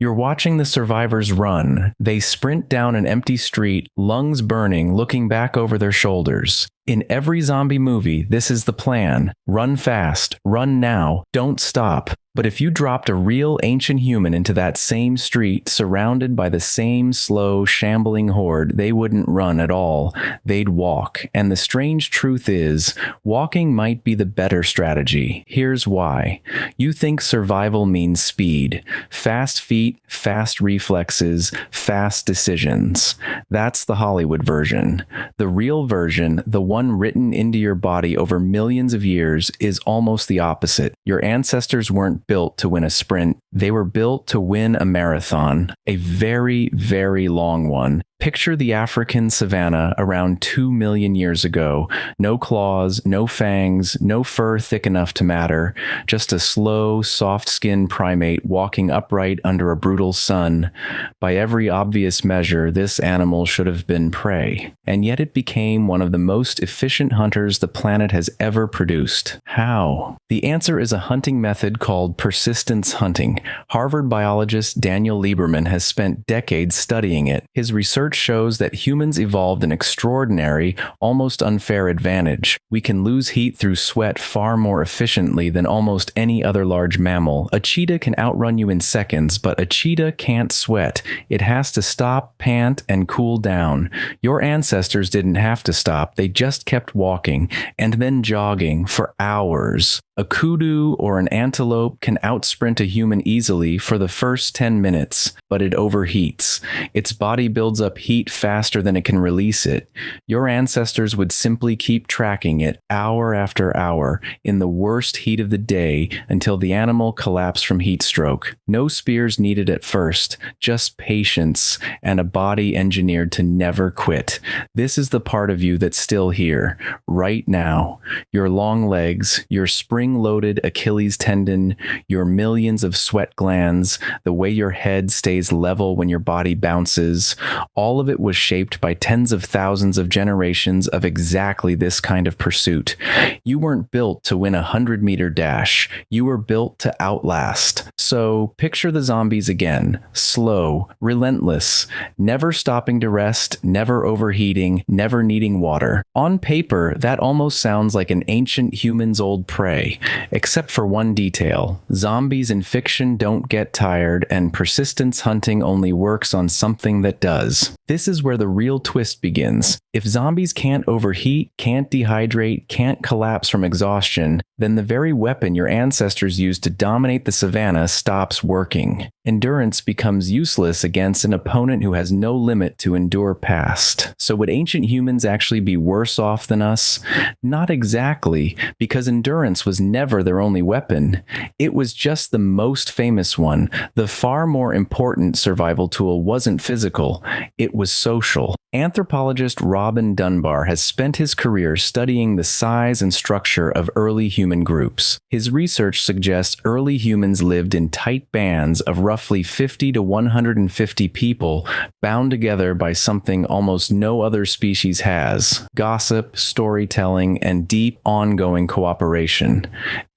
You're watching the survivors run. They sprint down an empty street, lungs burning, looking back over their shoulders. In every zombie movie, this is the plan. Run fast, run now, don't stop. But if you dropped a real ancient human into that same street, surrounded by the same slow, shambling horde, they wouldn't run at all. They'd walk. And the strange truth is, walking might be the better strategy. Here's why. You think survival means speed. Fast feet, fast reflexes, fast decisions. That's the Hollywood version. The real version, the one written into your body over millions of years, is almost the opposite. Your ancestors weren't built to win a sprint. They were built to win a marathon, a very, very long one. Picture the African savanna around 2 million years ago. No claws, no fangs, no fur thick enough to matter. Just a slow, soft-skinned primate walking upright under a brutal sun. By every obvious measure, this animal should have been prey. And yet it became one of the most efficient hunters the planet has ever produced. How? The answer is a hunting method called persistence hunting. Harvard biologist Daniel Lieberman has spent decades studying it. His research shows that humans evolved an extraordinary, almost unfair advantage. We can lose heat through sweat far more efficiently than almost any other large mammal. A cheetah can outrun you in seconds, but a cheetah can't sweat. It has to stop, pant, and cool down. Your ancestors didn't have to stop. They just kept walking and then jogging for hours. A kudu or an antelope can outsprint a human easily for the first 10 minutes, but it overheats. Its body builds up heat faster than it can release it. Your ancestors would simply keep tracking it hour after hour in the worst heat of the day until the animal collapsed from heat stroke. No spears needed at first, just patience and a body engineered to never quit. This is the part of you that's still here, right now. Your long legs, your spring-loaded Achilles tendon, your millions of sweat glands, the way your head stays level when your body bounces, all of it was shaped by tens of thousands of generations of exactly this kind of pursuit. You weren't built to win a 100-meter dash. You were built to outlast. So picture the zombies again. Slow, relentless, never stopping to rest, never overheating, never needing water. On paper, that almost sounds like an ancient human's old prey, except for one detail. Zombies in fiction don't get tired, and persistence hunting only works on something that does. This is where the real twist begins. If zombies can't overheat, can't dehydrate, can't collapse from exhaustion, then the very weapon your ancestors used to dominate the savannah stops working. Endurance becomes useless against an opponent who has no limit to endure past. So would ancient humans actually be worse off than us? Not exactly, because endurance was never their only weapon. It was just the most famous one. The far more important survival tool wasn't physical, it was social. Anthropologist Robin Dunbar has spent his career studying the size and structure of early human groups. His research suggests early humans lived in tight bands of roughly 50 to 150 people, bound together by something almost no other species has: gossip, storytelling, and deep, ongoing cooperation.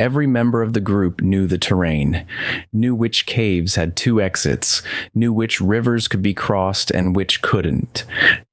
Every member of the group knew the terrain, knew which caves had 2 exits, knew which rivers could be crossed and which couldn't,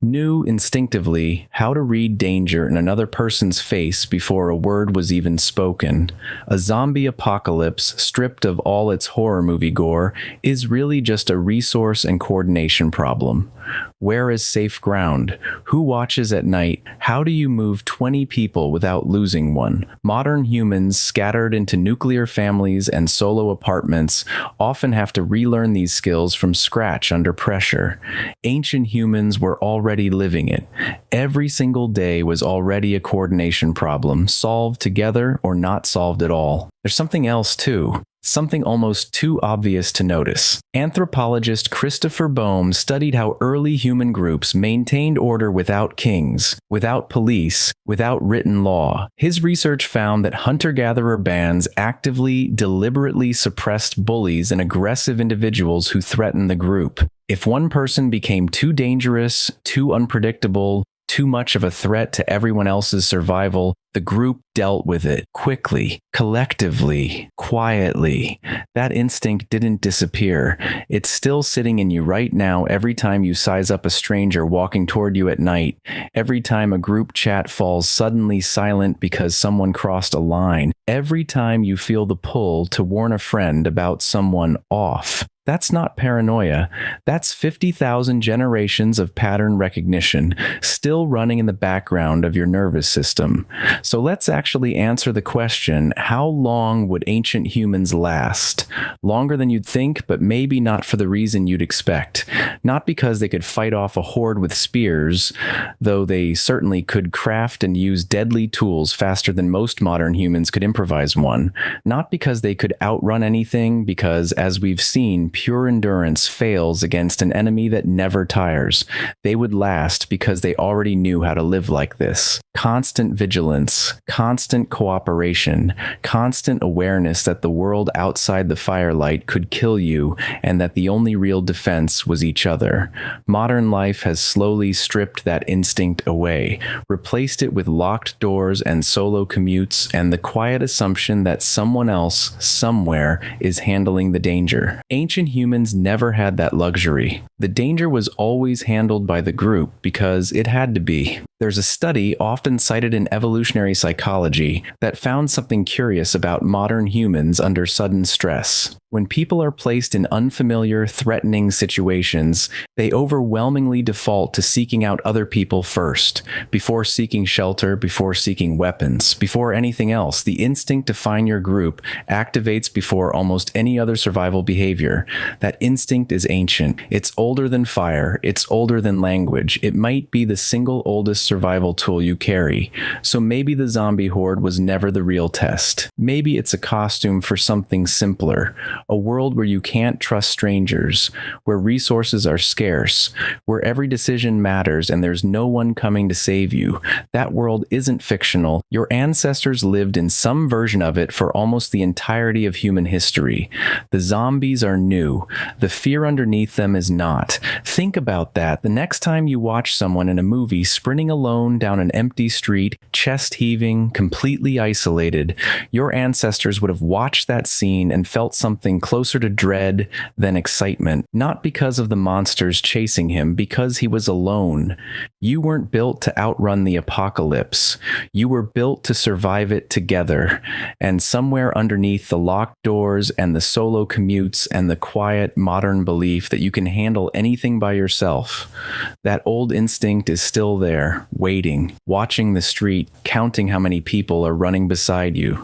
knew instinctively how to read danger in another person's face before a word was even spoken. A zombie apocalypse, stripped of all its horror movie gore, is really just a resource and coordination problem. Where is safe ground? Who watches at night? How do you move 20 people without losing one? Modern humans, scattered into nuclear families and solo apartments, often have to relearn these skills from scratch under pressure. Ancient humans were already living it. Every single day was already a coordination problem, solved together or not solved at all. There's something else too. Something almost too obvious to notice. Anthropologist Christopher Boehm studied how early human groups maintained order without kings, without police, without written law. His research found that hunter-gatherer bands actively, deliberately suppressed bullies and aggressive individuals who threatened the group. If one person became too dangerous, too unpredictable, too much of a threat to everyone else's survival, The group dealt with it quickly, collectively, quietly. That instinct didn't disappear. It's still sitting in you right now every time you size up a stranger walking toward you at night, every time a group chat falls suddenly silent because someone crossed a line, every time you feel the pull to warn a friend about someone off. That's not paranoia. That's 50,000 generations of pattern recognition still running in the background of your nervous system. So let's actually answer the question, how long would ancient humans last? Longer than you'd think, but maybe not for the reason you'd expect. Not because they could fight off a horde with spears, though they certainly could craft and use deadly tools faster than most modern humans could improvise one. Not because they could outrun anything, because, as we've seen, pure endurance fails against an enemy that never tires. They would last because they already knew how to live like this. Constant vigilance, constant cooperation, constant awareness that the world outside the firelight could kill you and that the only real defense was each other. Modern life has slowly stripped that instinct away, replaced it with locked doors and solo commutes and the quiet assumption that someone else, somewhere, is handling the danger. Ancient humans never had that luxury. The danger was always handled by the group because it had to be. There's a study often cited in evolutionary psychology that found something curious about modern humans under sudden stress. When people are placed in unfamiliar, threatening situations, they overwhelmingly default to seeking out other people first, before seeking shelter, before seeking weapons, before anything else. The instinct to find your group activates before almost any other survival behavior. That instinct is ancient. It's older than fire. It's older than language. It might be the single oldest survival tool you carry. So maybe the zombie horde was never the real test. Maybe it's a costume for something simpler. A world where you can't trust strangers, where resources are scarce, where every decision matters and there's no one coming to save you. That world isn't fictional. Your ancestors lived in some version of it for almost the entirety of human history. The zombies are new. The fear underneath them is not. Think about that. The next time you watch someone in a movie sprinting alone down an empty street, chest heaving, completely isolated, your ancestors would have watched that scene and felt something closer to dread than excitement, not because of the monsters chasing him, because he was alone. You weren't built to outrun the apocalypse. You were built to survive it together. And somewhere underneath the locked doors and the solo commutes and the quiet modern belief that you can handle anything by yourself, that old instinct is still there, waiting, watching the street, counting how many people are running beside you.